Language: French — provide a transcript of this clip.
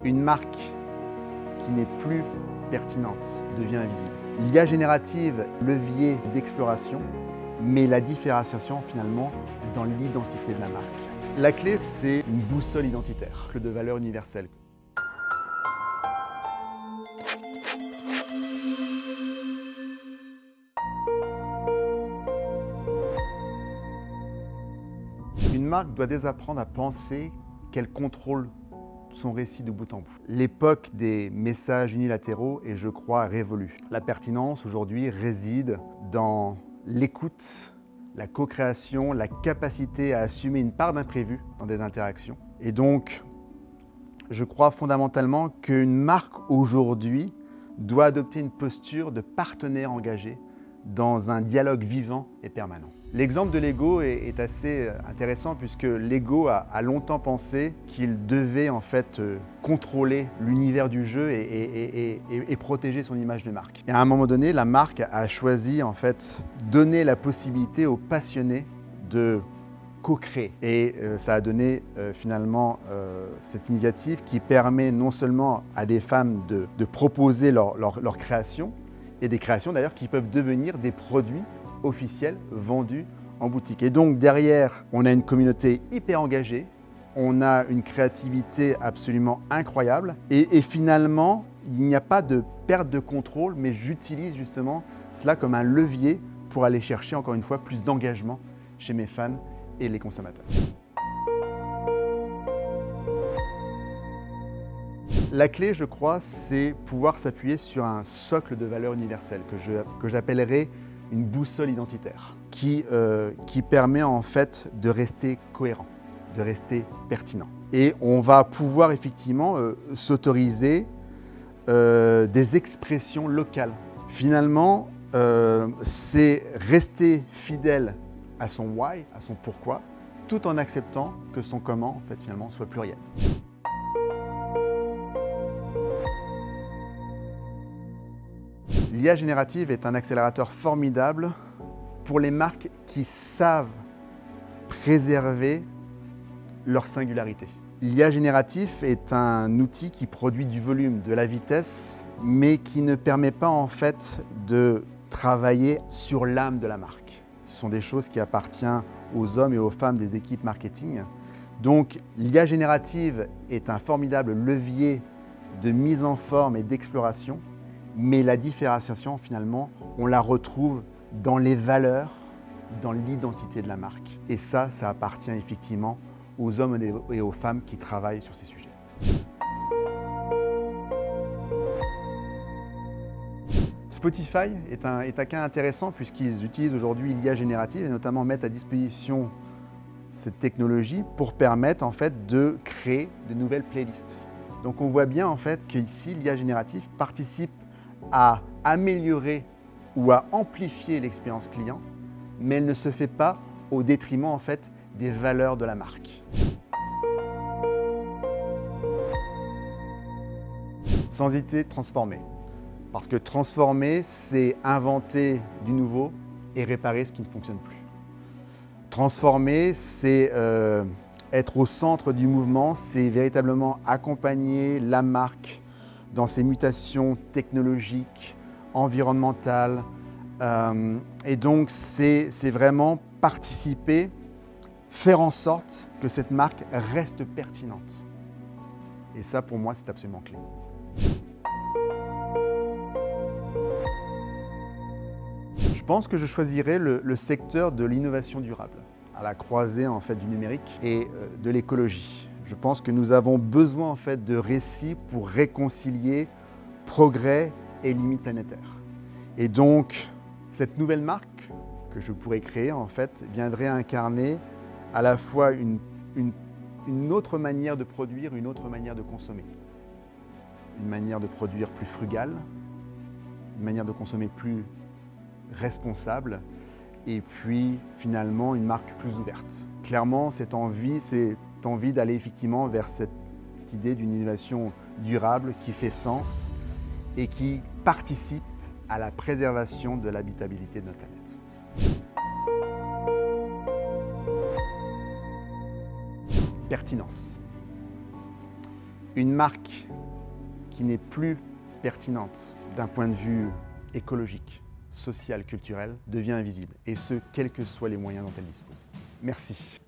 Une marque qui n'est plus pertinente devient invisible. L'IA générative, levier d'exploration, mais la différenciation finalement dans l'identité de la marque. La clé, c'est une boussole identitaire, de valeur universelle. Une marque doit désapprendre à penser qu'elle contrôle son récit de bout en bout. L'époque des messages unilatéraux est, je crois, révolue. La pertinence aujourd'hui réside dans l'écoute, la co-création, la capacité à assumer une part d'imprévu dans des interactions. Et donc, je crois fondamentalement qu'une marque aujourd'hui doit adopter une posture de partenaire engagé dans un dialogue vivant et permanent. L'exemple de Lego est assez intéressant puisque Lego a longtemps pensé qu'il devait en fait contrôler l'univers du jeu et protéger son image de marque. Et à un moment donné, la marque a choisi en fait donner la possibilité aux passionnés de co-créer. Et ça a donné finalement cette initiative qui permet non seulement à des femmes de proposer leur création, et des créations d'ailleurs qui peuvent devenir des produits officiels vendus en boutique. Et donc derrière, on a une communauté hyper engagée, on a une créativité absolument incroyable et finalement, il n'y a pas de perte de contrôle, mais j'utilise justement cela comme un levier pour aller chercher encore une fois plus d'engagement chez mes fans et les consommateurs. La clé, je crois, c'est pouvoir s'appuyer sur un socle de valeurs universelles que j'appellerais une boussole identitaire qui permet en fait de rester cohérent, de rester pertinent. Et on va pouvoir effectivement s'autoriser des expressions locales. Finalement, c'est rester fidèle à son why, à son pourquoi, tout en acceptant que son comment en fait finalement soit pluriel. L'IA générative est un accélérateur formidable pour les marques qui savent préserver leur singularité. L'IA génératif est un outil qui produit du volume, de la vitesse, mais qui ne permet pas en fait de travailler sur l'âme de la marque. Ce sont des choses qui appartiennent aux hommes et aux femmes des équipes marketing. Donc l'IA générative est un formidable levier de mise en forme et d'exploration. Mais la différenciation, finalement, on la retrouve dans les valeurs, dans l'identité de la marque. Et ça appartient effectivement aux hommes et aux femmes qui travaillent sur ces sujets. Spotify est un cas intéressant puisqu'ils utilisent aujourd'hui l'IA générative et notamment mettent à disposition cette technologie pour permettre en fait de créer de nouvelles playlists. Donc on voit bien en fait qu'ici l'IA générative participe à améliorer ou à amplifier l'expérience client, mais elle ne se fait pas au détriment en fait des valeurs de la marque. Sans hésiter, transformer. Parce que transformer, c'est inventer du nouveau et réparer ce qui ne fonctionne plus. Transformer, c'est être au centre du mouvement, c'est véritablement accompagner la marque dans ses mutations technologiques, environnementales. Et donc, c'est vraiment participer, faire en sorte que cette marque reste pertinente. Et ça, pour moi, c'est absolument clé. Je pense que je choisirais le secteur de l'innovation durable, à la croisée en fait, du numérique et de l'écologie. Je pense que nous avons besoin en fait, de récits pour réconcilier progrès et limites planétaires. Et donc, cette nouvelle marque que je pourrais créer en fait, viendrait incarner à la fois une autre manière de produire, une autre manière de consommer. Une manière de produire plus frugale, une manière de consommer plus responsable et puis finalement une marque plus ouverte. Clairement, cette envie d'aller effectivement vers cette idée d'une innovation durable qui fait sens et qui participe à la préservation de l'habitabilité de notre planète. Pertinence. Une marque qui n'est plus pertinente d'un point de vue écologique, social, culturel, devient invisible, et ce, quels que soient les moyens dont elle dispose. Merci.